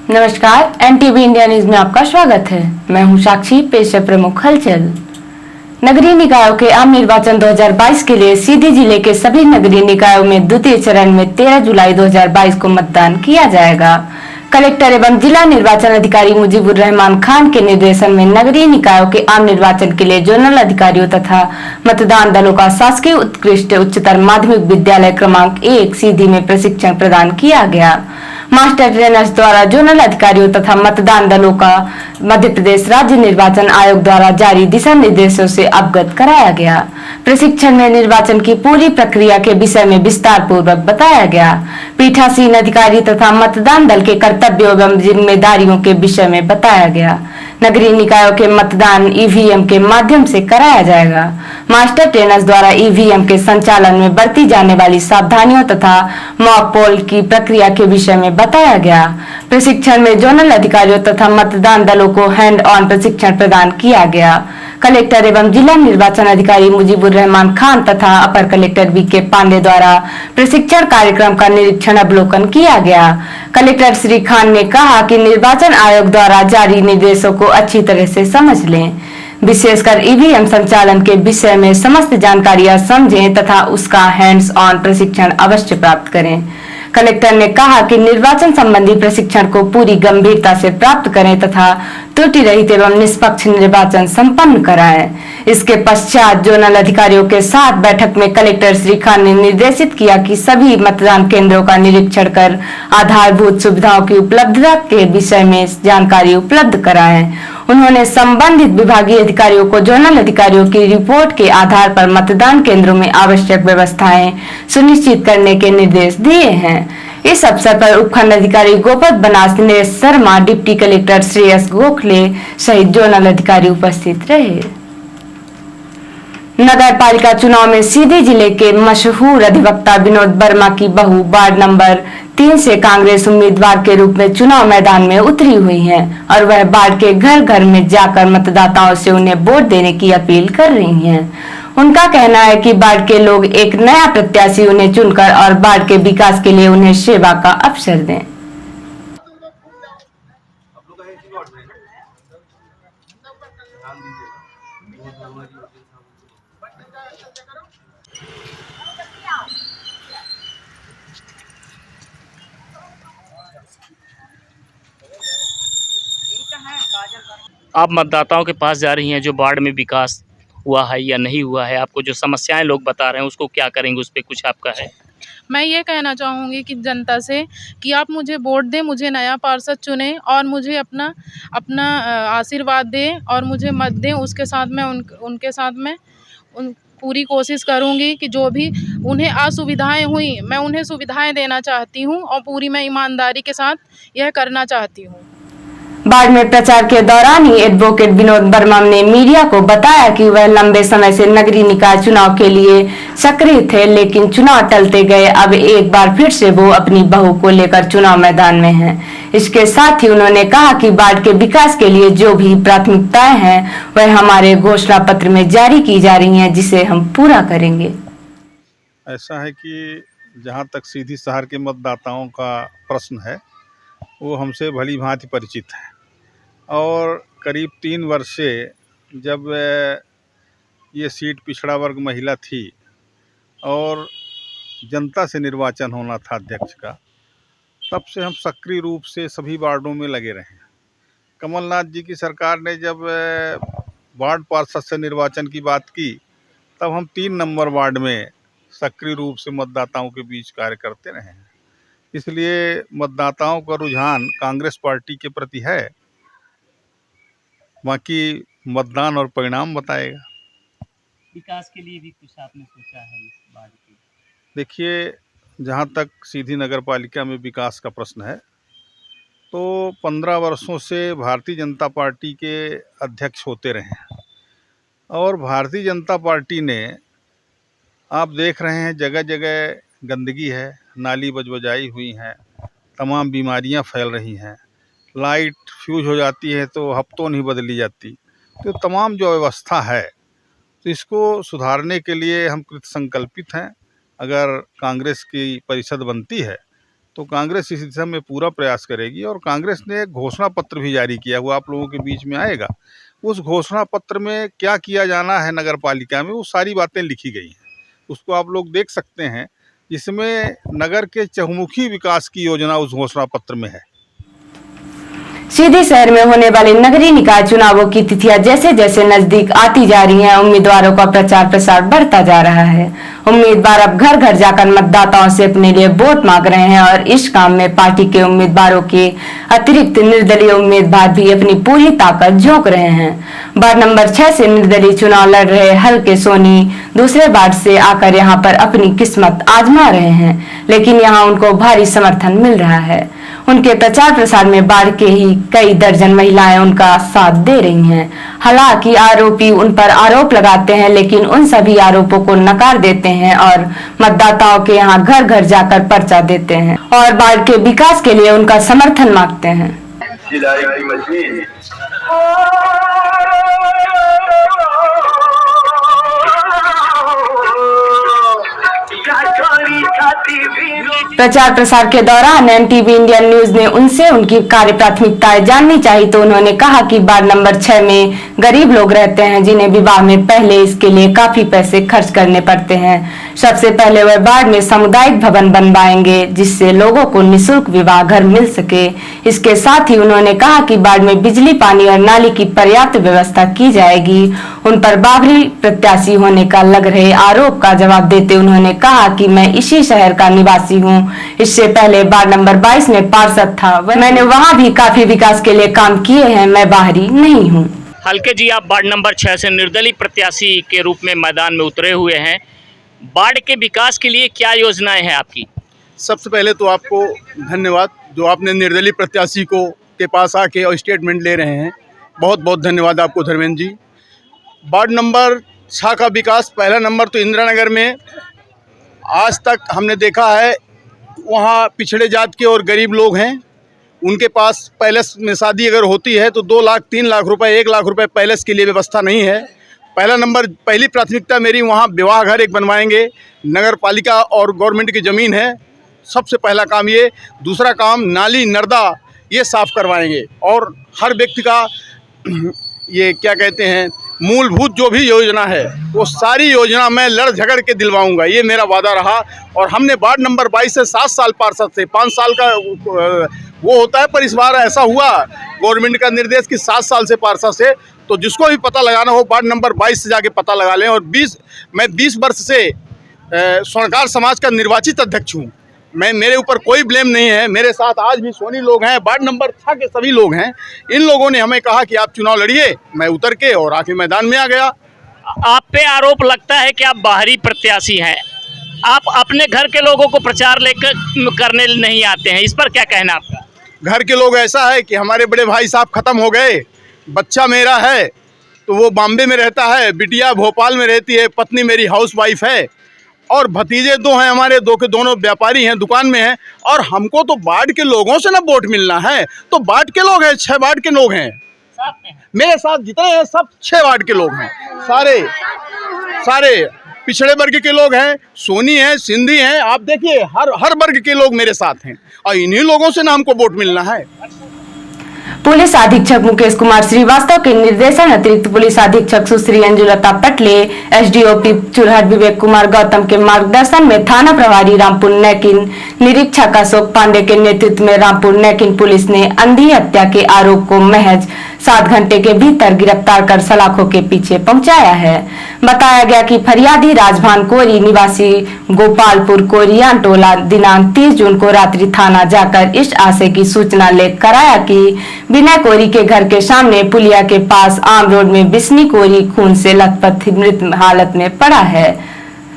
नमस्कार, NTV India news में आपका स्वागत है। मैं हूं साक्षी। पेश है प्रमुख हलचल। नगरीय निकायों के आम निर्वाचन 2022 के लिए सीधी जिले के सभी नगरीय निकायों में द्वितीय चरण में 13 जुलाई 2022 को मतदान किया जाएगा। कलेक्टर एवं जिला निर्वाचन अधिकारी मुजीबुर रहमान खान के निर्देशन में नगरीय निकायों के आम निर्वाचन के लिए जोनल अधिकारियों तथा मतदान दलों का शासकीय उत्कृष्ट उच्चतर माध्यमिक विद्यालय क्रमांक 1 सीधी में प्रशिक्षण प्रदान किया गया। मास्टर ट्रेनर्स द्वारा जोनल अधिकारियों तथा मतदान दलों का मध्य प्रदेश राज्य निर्वाचन आयोग द्वारा जारी दिशा निर्देशों से अवगत कराया गया। प्रशिक्षण में निर्वाचन की पूरी प्रक्रिया के विषय में विस्तार पूर्वक बताया गया। पीठासीन अधिकारी तथा मतदान दल के कर्तव्यों एवं जिम्मेदारियों के विषय में बताया गया। नगरीय निकायों के मतदान ईवीएम के माध्यम से कराया जाएगा। मास्टर ट्रेनर्स द्वारा ईवीएम के संचालन में बरती जाने वाली सावधानियों तथा मॉक पोल की प्रक्रिया के विषय में बताया गया। प्रशिक्षण में जोनल अधिकारियों तथा मतदान दलों को हैंड ऑन प्रशिक्षण प्रदान किया गया। कलेक्टर एवं जिला निर्वाचन अधिकारी मुजीबुर रहमान खान तथा अपर कलेक्टर वीके पांडे द्वारा प्रशिक्षण कार्यक्रम का निरीक्षण अवलोकन किया गया। कलेक्टर श्री खान ने कहा कि निर्वाचन आयोग द्वारा जारी निर्देशों को अच्छी तरह से समझ लें, विशेषकर ईवीएम संचालन के विषय में समस्त जानकारियां समझें तथा उसका हैंड्स ऑन प्रशिक्षण अवश्य प्राप्त करें। कलेक्टर ने कहा कि निर्वाचन संबंधी प्रशिक्षण को पूरी गंभीरता से प्राप्त करें तथा त्रुटि रहित एवं निष्पक्ष निर्वाचन संपन्न कराएं। इसके पश्चात जोनल अधिकारियों के साथ बैठक में कलेक्टर श्री खान ने निर्देशित किया कि सभी मतदान केंद्रों का निरीक्षण कर आधारभूत सुविधाओं की उपलब्धता के विषय में जानकारी उपलब्ध कराएं। उन्होंने संबंधित विभागीय अधिकारियों को जोनल अधिकारियों की रिपोर्ट के आधार पर मतदान केंद्रों में आवश्यक व्यवस्थाएं सुनिश्चित करने के निर्देश दिए हैं। इस अवसर पर उपखंड अधिकारी गोपत बनास दिनेश शर्मा, डिप्टी कलेक्टर श्रेयस गोखले सहित जोनल अधिकारी उपस्थित रहे। नगर पालिका चुनाव में सीधी जिले के मशहूर अधिवक्ता विनोद वर्मा की बहू वार्ड नंबर 3 से कांग्रेस उम्मीदवार के रूप में चुनाव मैदान में उतरी हुई हैं और वह वार्ड के घर घर में जाकर मतदाताओं से उन्हें वोट देने की अपील कर रही हैं। उनका कहना है कि वार्ड के लोग एक नया प्रत्याशी उन्हें चुनकर और वार्ड के विकास के लिए उन्हें सेवा का अवसर दें। आप मतदाताओं के पास जा रही हैं, जो वार्ड में विकास हुआ है या नहीं हुआ है, आपको जो समस्याएं लोग बता रहे हैं उसको क्या करेंगे, उस पर कुछ आपका है? मैं ये कहना चाहूँगी कि जनता से कि आप मुझे वोट दें, मुझे नया पार्षद चुनें और मुझे अपना अपना आशीर्वाद दें और मुझे मत दें। उसके साथ मैं उनके साथ में पूरी कोशिश करूँगी कि जो भी उन्हें असुविधाएं हुई मैं उन्हें सुविधाएं देना चाहती हूँ और पूरी मैं ईमानदारी के साथ यह करना चाहती हूँ। बाद में प्रचार के दौरान ही एडवोकेट विनोद वर्मा ने मीडिया को बताया कि वह लंबे समय से नगरीय निकाय चुनाव के लिए सक्रिय थे, लेकिन चुनाव टलते गए। अब एक बार फिर से वो अपनी बहू को लेकर चुनाव मैदान में हैं। इसके साथ ही उन्होंने कहा कि वार्ड के विकास के लिए जो भी प्राथमिकताएं हैं वह हमारे घोषणा पत्र में जारी की जा रही हैं, जिसे हम पूरा करेंगे। ऐसा है कि जहाँ तक सीधी शहर के मतदाताओं का प्रश्न है वो हमसे भली भांति परिचित है और करीब 3 वर्ष से जब ये सीट पिछड़ा वर्ग महिला थी और जनता से निर्वाचन होना था अध्यक्ष का, तब से हम सक्रिय रूप से सभी वार्डों में लगे रहे हैं। कमलनाथ जी की सरकार ने जब वार्ड पार्षद से निर्वाचन की बात की तब हम 3 नंबर वार्ड में सक्रिय रूप से मतदाताओं के बीच कार्य करते रहे हैं। इसलिए मतदाताओं का रुझान कांग्रेस पार्टी के प्रति है। बाकी मतदान और परिणाम बताएगा। विकास के लिए भी कुछ आपने सोचा है इस वार्ड के? देखिए, जहाँ तक सीधी नगर पालिका में विकास का प्रश्न है तो 15 वर्षों से भारतीय जनता पार्टी के अध्यक्ष होते रहे हैं और भारतीय जनता पार्टी ने, आप देख रहे हैं, जगह जगह गंदगी है, नाली बजबजाई हुई हैं, तमाम बीमारियां फैल रही हैं, लाइट फ्यूज हो जाती है तो हफ्तों नहीं बदली जाती। तो तमाम जो व्यवस्था है तो इसको सुधारने के लिए हम कृत संकल्पित हैं। अगर कांग्रेस की परिषद बनती है तो कांग्रेस इस दिशा में पूरा प्रयास करेगी और कांग्रेस ने एक घोषणा पत्र भी जारी किया, वो आप लोगों के बीच में आएगा। उस घोषणा पत्र में क्या किया जाना है नगर पालिका में, वो सारी बातें लिखी गई हैं, उसको आप लोग देख सकते हैं। इसमें नगर के चहुमुखी विकास की योजना उस घोषणा पत्र में है। सीधी शहर में होने वाले नगरीय निकाय चुनावों की तिथियां जैसे जैसे नजदीक आती जा रही हैं, उम्मीदवारों का प्रचार प्रसार बढ़ता जा रहा है। उम्मीदवार अब घर घर जाकर मतदाताओं से अपने लिए वोट मांग रहे हैं और इस काम में पार्टी के उम्मीदवारों के अतिरिक्त निर्दलीय उम्मीदवार भी अपनी पूरी ताकत झोंक रहे हैं। वार्ड नंबर 6 से निर्दलीय चुनाव लड़ रहे हल्के सोनी दूसरे वार्ड से आकर यहां पर अपनी किस्मत आजमा रहे हैं, लेकिन यहां उनको भारी समर्थन मिल रहा है। उनके प्रचार प्रसार में बाढ़ के ही कई दर्जन महिलाएं उनका साथ दे रही हैं। हालांकि आरोपी उन पर आरोप लगाते हैं, लेकिन उन सभी आरोपों को नकार देते हैं और मतदाताओं के यहां घर घर जाकर पर्चा देते हैं और बाढ़ के विकास के लिए उनका समर्थन मांगते हैं। सिलाई की मशीन प्रचार प्रसार के दौरान एनटीवी इंडिया न्यूज ने उनसे उनकी कार्य प्राथमिकताएं जाननी चाहिए तो उन्होंने कहा कि वार्ड नंबर 6 में गरीब लोग रहते हैं जिन्हें विवाह में पहले इसके लिए काफी पैसे खर्च करने पड़ते हैं। सबसे पहले वह वार्ड में सामुदायिक भवन बनवाएंगे जिससे लोगों को निःशुल्क विवाह घर मिल सके। इसके साथ ही उन्होंने कहा कि वार्ड में बिजली पानी और नाली की पर्याप्त व्यवस्था की जाएगी। उन पर बाबरी प्रत्याशी होने का लग रहे आरोप का जवाब देते उन्होंने कहा कि मैं इसी शहर का निवासी हूं। इससे पहले वार्ड नंबर 22 में पार्षद था, मैंने वहां भी काफी विकास के लिए काम किए हैं, मैं बाहरी नहीं हूं। हल्के जी, आप वार्ड नंबर 6 से निर्दलीय प्रत्याशी के रूप में मैदान में उतरे हुए हैं। बाढ़ के विकास के लिए क्या योजनाएं हैं आपकी? सबसे पहले तो आपको धन्यवाद जो आपने निर्दलीय प्रत्याशी को के पास आके और स्टेटमेंट ले रहे हैं, बहुत बहुत धन्यवाद आपको धर्मेंद्र जी। वार्ड नंबर 6 का विकास, पहला नंबर तो इंदिरा नगर में आज तक हमने देखा है वहाँ पिछड़े जात के और गरीब लोग हैं, उनके पास पैलेस में शादी अगर होती है तो 2 लाख 3 लाख रुपए 1 लाख रुपए पैलेस के लिए व्यवस्था नहीं है। पहला नंबर, पहली प्राथमिकता मेरी वहाँ विवाह घर एक बनवाएंगे, नगर पालिका और गवर्नमेंट की ज़मीन है, सबसे पहला काम ये। दूसरा काम नाली नर्दा ये साफ़ करवाएंगे और हर व्यक्ति का ये क्या कहते हैं मूलभूत जो भी योजना है वो सारी योजना मैं लड़ झगड़ के दिलवाऊंगा, ये मेरा वादा रहा। और हमने वार्ड नंबर 22 से 7 साल पार्षद से 5 साल का वो होता है, पर इस बार ऐसा हुआ गवर्नमेंट का निर्देश कि 7 साल से पार्षद से, तो जिसको भी पता लगाना हो वार्ड नंबर 22 से जाके पता लगा लें। और मैं 20 वर्ष से स्वर्णकार समाज का निर्वाचित अध्यक्ष हूँ, मेरे ऊपर कोई ब्लेम नहीं है। मेरे साथ आज भी सोनी लोग हैं, वार्ड नंबर 6 के सभी लोग हैं। इन लोगों ने हमें कहा कि आप चुनाव लड़िए, मैं उतर के और आके मैदान में आ गया। आप पे आरोप लगता है कि आप बाहरी प्रत्याशी हैं, आप अपने घर के लोगों को प्रचार लेकर करने नहीं आते हैं, इस पर क्या कहना आपका? घर के लोग ऐसा है कि हमारे बड़े भाई साहब ख़त्म हो गए, बच्चा मेरा है तो वो बॉम्बे में रहता है, बिटिया भोपाल में रहती है, पत्नी मेरी हाउसवाइफ है और भतीजे 2 हैं हमारे, 2 के दोनों व्यापारी हैं, दुकान में हैं। और हमको तो वार्ड के लोगों से ना वोट मिलना है, तो वार्ड के लोग हैं, 6 वार्ड के लोग हैं मेरे साथ, जितने हैं सब 6 वार्ड के लोग हैं, सारे पिछड़े वर्ग के लोग हैं, सोनी हैं, सिंधी हैं, आप देखिए हर वर्ग के लोग मेरे साथ हैं और इन्हीं लोगों से ना हमको वोट मिलना है। पुलिस अधीक्षक मुकेश कुमार श्रीवास्तव के निर्देशन अतिरिक्त पुलिस अधीक्षक सुश्री अंजुलता पटले, एसडीओपी चुरहट विवेक कुमार गौतम के मार्गदर्शन में थाना प्रभारी रामपुर नैकिन, निरीक्षक अशोक पांडे के नेतृत्व में रामपुर नैकिन पुलिस ने अंधी हत्या के आरोप को महज 7 घंटे के भीतर गिरफ्तार कर सलाखों के पीछे पहुंचाया है। बताया गया कि फरियादी राजभान कोरी निवासी गोपालपुर कोरियान टोला दिनांक 30 जून को रात्रि थाना जाकर इस आशय की सूचना लेकर आया कि विनय कोरी के घर के सामने पुलिया के पास आम रोड में बिस्नी कोरी खून से लथपथ मृत हालत में पड़ा है।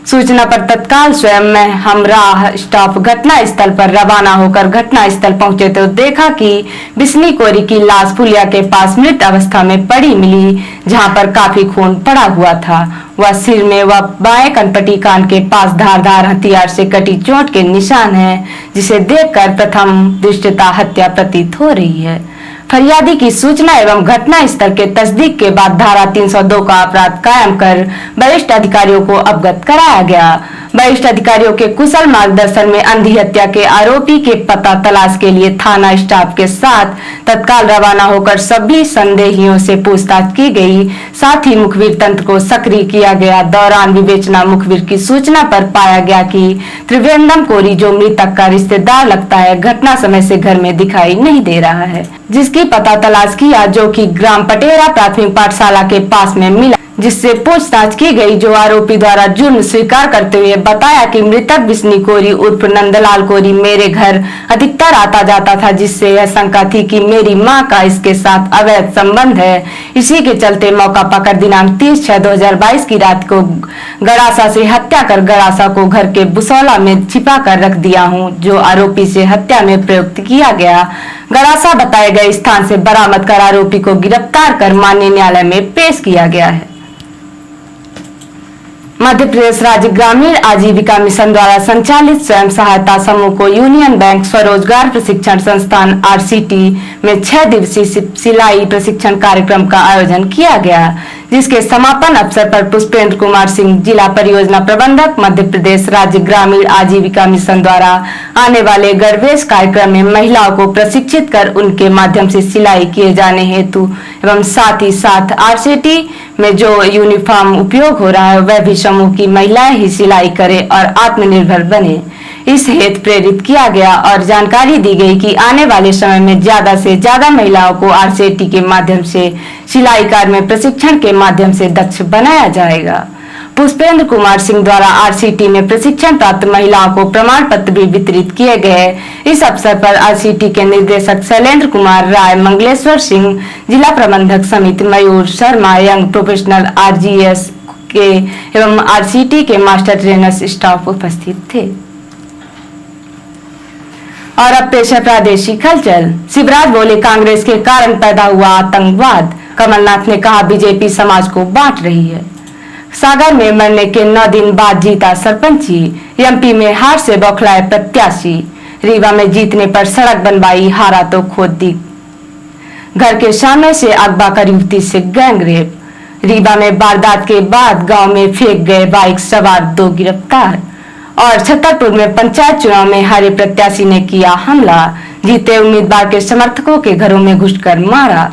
सूचना पर तत्काल स्वयं में हमराह स्टाफ घटना स्थल पर रवाना होकर घटना स्थल पहुंचे तो देखा कि बिस्नी कोरी की लाश पुलिया के पास मृत अवस्था में पड़ी मिली, जहां पर काफी खून पड़ा हुआ था। वह सिर में व बाएं कनपटी कान के पास धारदार हथियार से कटी चोट के निशान है, जिसे देखकर प्रथम दृष्टया हत्या प्रतीत हो रही है। फरियादी की सूचना एवं घटना स्थल के तस्दीक के बाद धारा 302 का अपराध कायम कर वरिष्ठ अधिकारियों को अवगत कराया गया। वरिष्ठ अधिकारियों के कुशल मार्गदर्शन में अंधी हत्या के आरोपी के पता तलाश के लिए थाना स्टाफ के साथ तत्काल रवाना होकर सभी संदेहियों से पूछताछ की गई। साथ ही मुखबिर तंत्र को सक्रिय किया गया। दौरान विवेचना मुखबिर की सूचना पर पाया गया कि त्रिवेंद्रम कोरी, जो मृतक का रिश्तेदार लगता है, घटना समय से घर में दिखाई नहीं दे रहा है, जिसकी पता तलाश किया, जो कि ग्राम पटेरा प्राथमिक पाठशाला के पास में मिला, जिससे पूछताछ की गई। जो आरोपी द्वारा जुर्म स्वीकार करते हुए बताया कि मृतक बिस्नी कोरी उर्फ नंदलाल कोरी मेरे घर अधिकतर आता जाता था, जिससे यह शंका थी कि मेरी मां का इसके साथ अवैध संबंध है। इसी के चलते मौका पकड़ दिनांक 30/6/2022 की रात को गड़ासा से हत्या कर गड़ासा को घर के बुसौला में छिपा कर रख दिया हूं, जो आरोपी से हत्या में प्रयुक्त किया गया। गड़ासा बताए गए स्थान से बरामद कर आरोपी को गिरफ्तार कर माननीय न्यायालय में पेश किया गया है। मध्य प्रदेश राज्य ग्रामीण आजीविका मिशन द्वारा संचालित स्वयं सहायता समूह को यूनियन बैंक स्वरोजगार प्रशिक्षण संस्थान RCT में 6 दिवसीय सिलाई प्रशिक्षण कार्यक्रम का आयोजन किया गया, जिसके समापन अवसर पर पुष्पेंद्र कुमार सिंह, जिला परियोजना प्रबंधक, मध्य प्रदेश राज्य ग्रामीण आजीविका मिशन द्वारा आने वाले गणवेश कार्यक्रम में महिलाओं को प्रशिक्षित कर उनके माध्यम से सिलाई किए जाने हेतु एवं साथ ही साथ RCT में जो यूनिफॉर्म उपयोग हो रहा है, वह भी समूह की महिलाएं ही सिलाई करें और आत्मनिर्भर बने, इस हेतु प्रेरित किया गया और जानकारी दी गई कि आने वाले समय में ज्यादा से ज्यादा महिलाओं को RCT के माध्यम से सिलाई कार्य में प्रशिक्षण के माध्यम से दक्ष बनाया जाएगा। पुष्पेंद्र कुमार सिंह द्वारा RCT में प्रशिक्षण प्राप्त महिलाओं को प्रमाण पत्र भी वितरित किए गए। इस अवसर पर RCT के निदेशक शैलेंद्र कुमार राय, मंगलेश्वर सिंह, जिला प्रबंधक समिति मयूर शर्मा, यंग प्रोफेशनल RGS के एवं RCT के मास्टर ट्रेनर्स स्टाफ उपस्थित थे। और अब पेश है प्रादेशिक हलचल। शिवराज बोले, कांग्रेस के कारण पैदा हुआ आतंकवाद। कमलनाथ ने कहा, बीजेपी समाज को बांट रही है। सागर में मरने के 9 दिन बाद जीता सरपंची। MP में हार से बौखलाए प्रत्याशी। रीवा में जीतने पर सड़क बनवाई, हारा तो खोद दी। घर के सामने से अगवा कर युवती से गैंगरेप। रीवा में वारदात के बाद गांव में फेंक गए बाइक सवार 2 गिरफ्तार। और छतरपुर में पंचायत चुनाव में हारे प्रत्याशी ने किया हमला। जीते उम्मीदवार के समर्थकों के घरों में घुसकर मारा।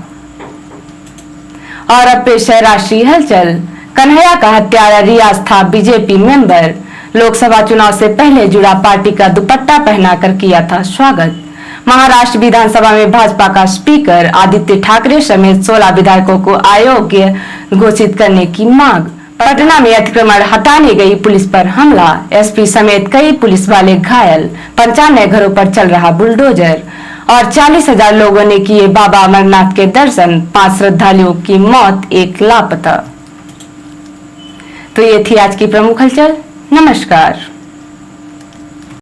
और अब पेश है राष्ट्रीय हलचल। कन्हैया का हत्यारा रियाज था बीजेपी मेंबर। लोकसभा चुनाव से पहले जुड़ा पार्टी का दुपट्टा पहनाकर किया था स्वागत। महाराष्ट्र विधानसभा में भाजपा का स्पीकर आदित्य ठाकरे समेत 16 विधायकों को अयोग्य घोषित करने की मांग। पटना में अतिक्रमण हटाने गई पुलिस पर हमला। SP समेत कई पुलिस वाले घायल। 95 घरों पर चल रहा बुलडोजर। और 40,000 लोगों ने किए बाबा अमरनाथ के दर्शन। 5 श्रद्धालुओं की मौत, 1 लापता। तो ये थी आज की प्रमुख हलचल। नमस्कार।